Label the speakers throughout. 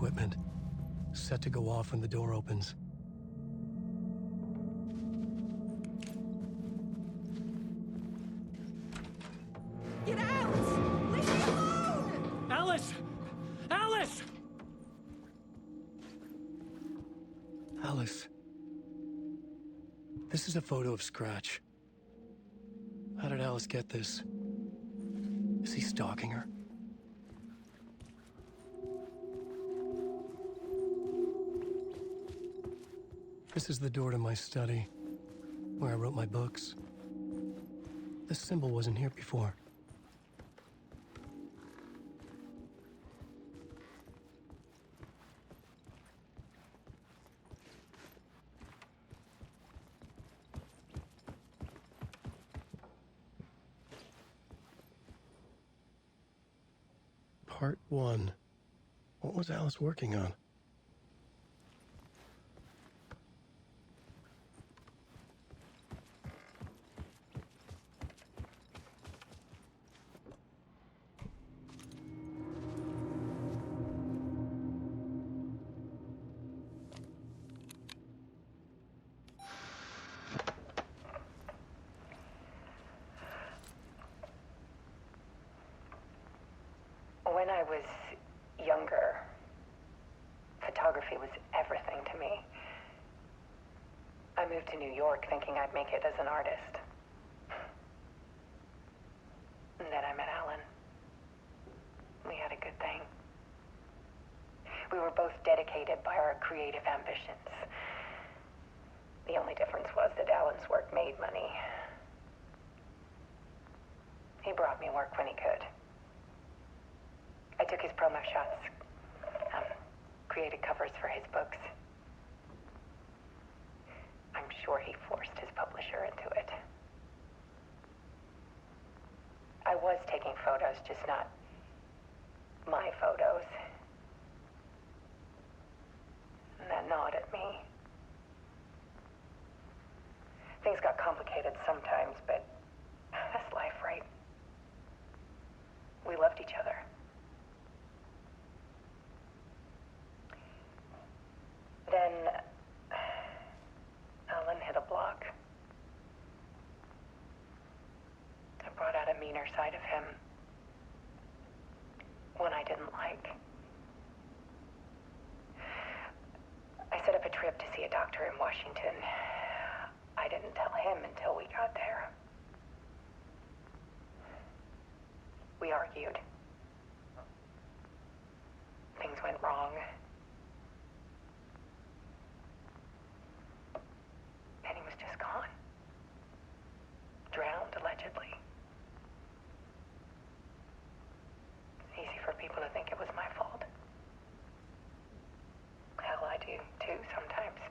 Speaker 1: equipment, set to go off when the door opens.
Speaker 2: Get out! Leave me alone!
Speaker 3: Alice! Alice!
Speaker 1: Alice. This is a photo of Scratch. How did Alice get this? Is he stalking her? This is the door to my study, where I wrote my books. This symbol wasn't here before. Part 1. What was Alice working on?
Speaker 4: When I was younger, photography was everything to me. I moved to New York thinking I'd make it as an artist. And then I met Alan. We had a good thing. We were both dedicated by our creative ambitions. The only difference was that Alan's work made money. He brought me work when he could. I took his promo shots, created covers for his books. I'm sure he forced his publisher into it. I was taking photos, just not my photos. And that gnawed at me. Things got complicated sometimes, but that's life, right? We loved each other. Then Alan hit a block. I brought out a meaner side of him. One I didn't like. I set up a trip to see a doctor in Washington. I didn't tell him until we got there. We argued. Things went wrong. And he was just gone. Drowned, allegedly. It's easy for people to think it was my fault. Hell, I do too sometimes.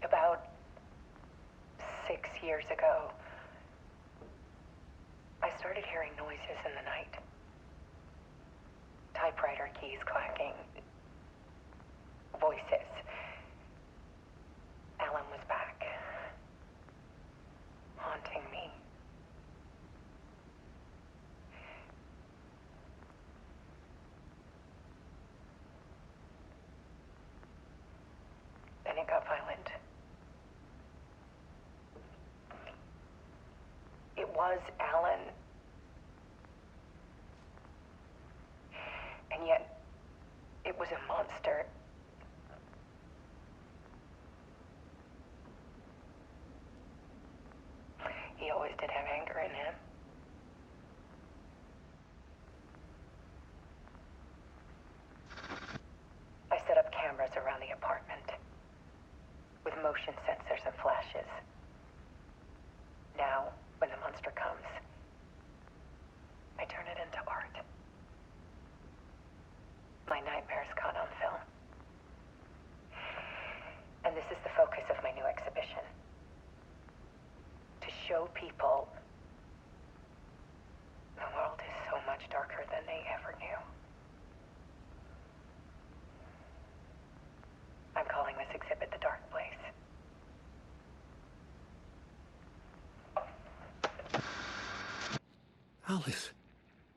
Speaker 4: About 6 years ago, I started hearing noises in the night. Typewriter keys clacking. Voices. Alan was back. Haunting me. Then it got violent. It was Alan. And yet, it was a monster. He always did have anger in him. I set up cameras around the apartment with motion sensors and flashes. Now, when the monster comes, I turn it into art. My nightmares caught on film. And this is the focus of my new exhibition. To show people the world is so much darker than they ever knew. I'm calling this exhibit The Dark Place.
Speaker 1: Alice.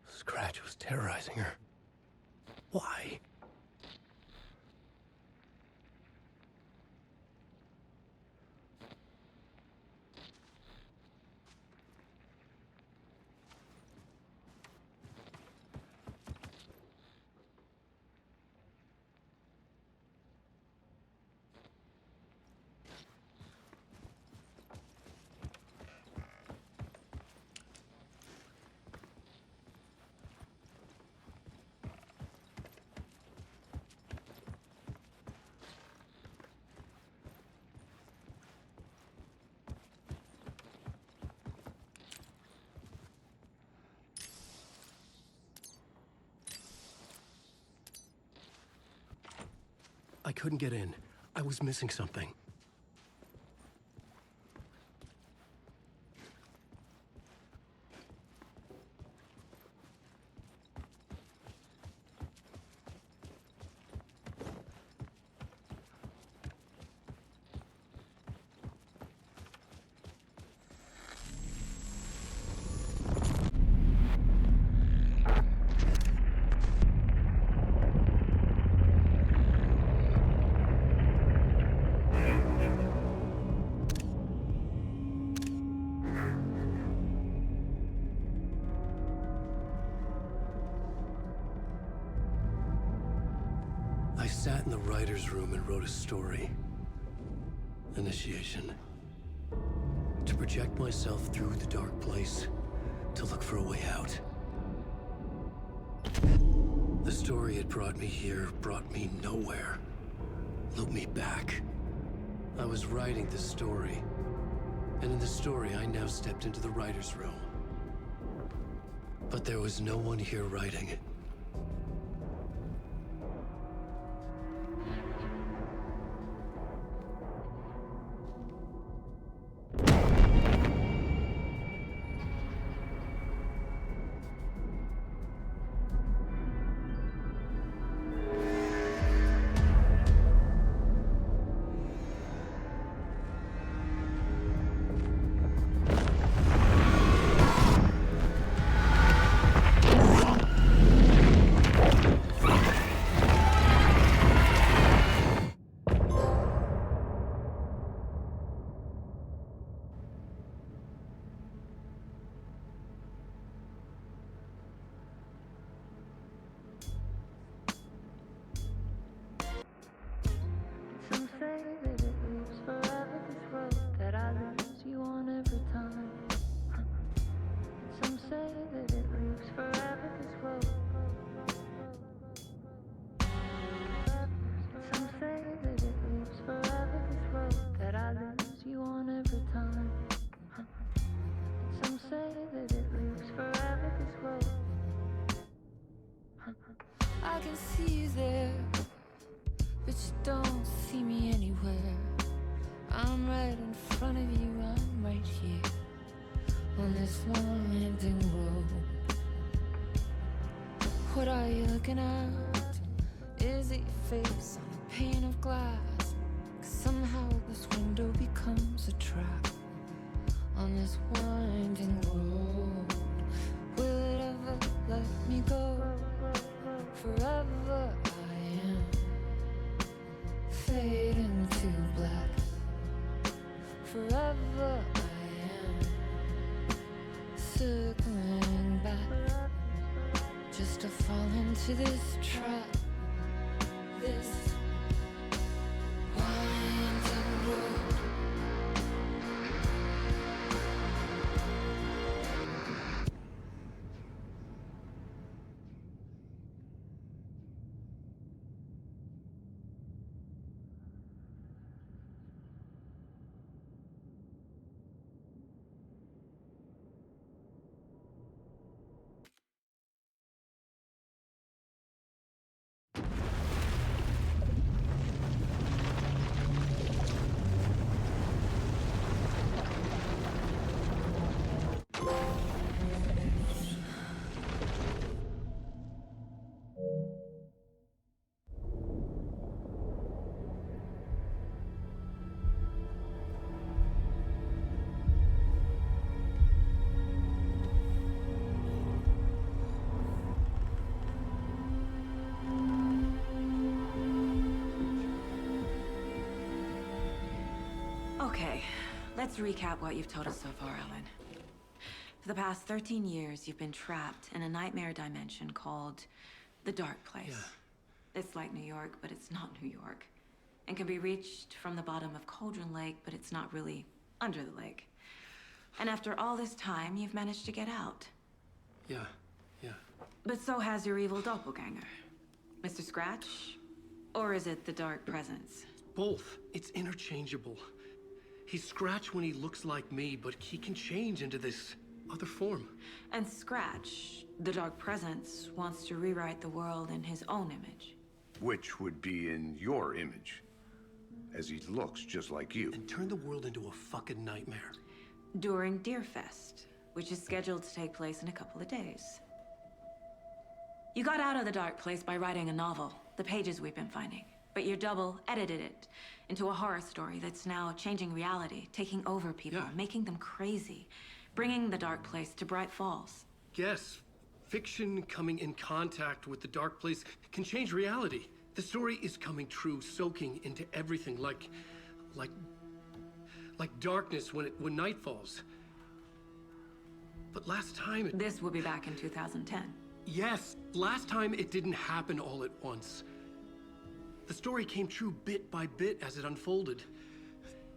Speaker 1: Scratch was terrorizing her. Why? I couldn't get in. I was missing something. I sat in the writer's room and wrote a story. Initiation. To project myself through the dark place, to look for a way out. The story had brought me here, brought me nowhere. Looped me back. I was writing the story. And in the story, I now stepped into the writer's room. But there was no one here writing it.
Speaker 5: Some say that it lives forever, this road that I lose you on every time. Some say that it lives forever, this road. Some say that it lives forever, this road that I lose you on every time. Some say that it lives forever, this road. I can see you there, but you don't see me anywhere. I'm right in front of you, I'm right here on this winding road. What are you looking at? Is it your face on a pane of glass? 'Cause somehow this window becomes a trap on this winding road. Will it ever let me go? Forever I am fading to black. Forever I am circling back, just to fall into this trap, this
Speaker 2: Okay, let's recap what you've told us so far, Alan. For the past 13 years, you've been trapped in a nightmare dimension called the Dark Place.
Speaker 1: Yeah.
Speaker 2: It's like New York, but it's not New York. And can be reached from the bottom of Cauldron Lake, but it's not really under the lake. And after all this time, you've managed to get out.
Speaker 1: Yeah.
Speaker 2: But so has your evil doppelganger. Mr. Scratch? Or is it the Dark Presence?
Speaker 1: Both. It's interchangeable. He's Scratch when he looks like me, but he can change into this other form.
Speaker 2: And Scratch, the Dark Presence, wants to rewrite the world in his own image.
Speaker 6: Which would be in your image, as he looks just like you.
Speaker 1: And turn the world into a fucking nightmare.
Speaker 2: During Deerfest, which is scheduled to take place in a couple of days. You got out of the Dark Place by writing a novel, the pages we've been finding. But your double edited it into a horror story that's now changing reality, taking over people,
Speaker 1: Yeah.
Speaker 2: making them crazy, bringing the Dark Place to Bright Falls.
Speaker 1: Yes, fiction coming in contact with the Dark Place can change reality. The story is coming true, soaking into everything like darkness when night falls. But last time
Speaker 2: This will be back in 2010.
Speaker 1: Yes, last time it didn't happen all at once. The story came true bit by bit as it unfolded.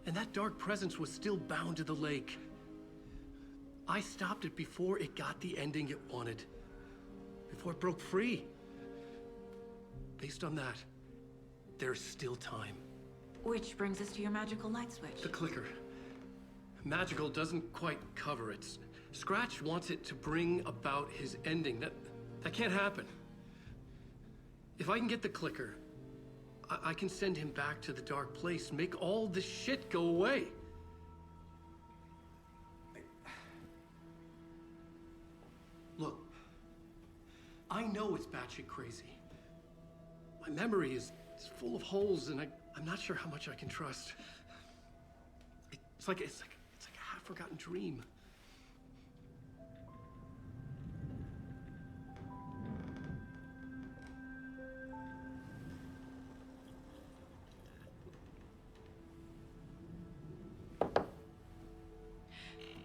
Speaker 1: And that dark presence was still bound to the lake. I stopped it before it got the ending it wanted. Before it broke free. Based on that, there's still time.
Speaker 2: Which brings us to your magical light switch.
Speaker 1: The clicker. Magical doesn't quite cover it. Scratch wants it to bring about his ending. That can't happen. If I can get the clicker, I can send him back to the Dark Place, make all this shit go away. Look, I know it's batshit crazy. My memory is full of holes, and I'm not sure how much I can trust. It's like a half-forgotten dream.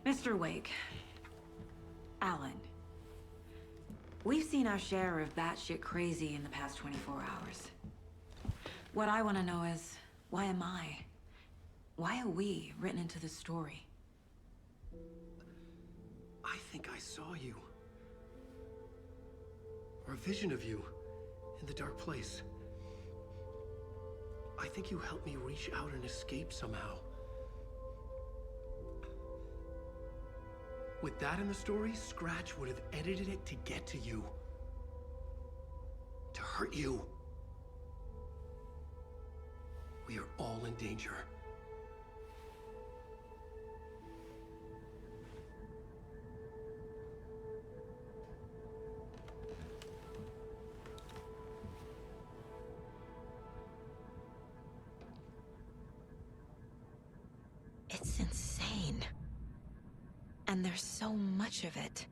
Speaker 2: Mr. Wake. Alan. We've seen our share of batshit crazy in the past 24 hours. What I want to know is, why am I? Why are we written into the story?
Speaker 1: I think I saw you. Or a vision of you in the Dark Place. I think you helped me reach out and escape somehow. With that in the story, Scratch would have edited it to get to you. To hurt you. We are all in danger.
Speaker 2: It's insane. And there's so much of it.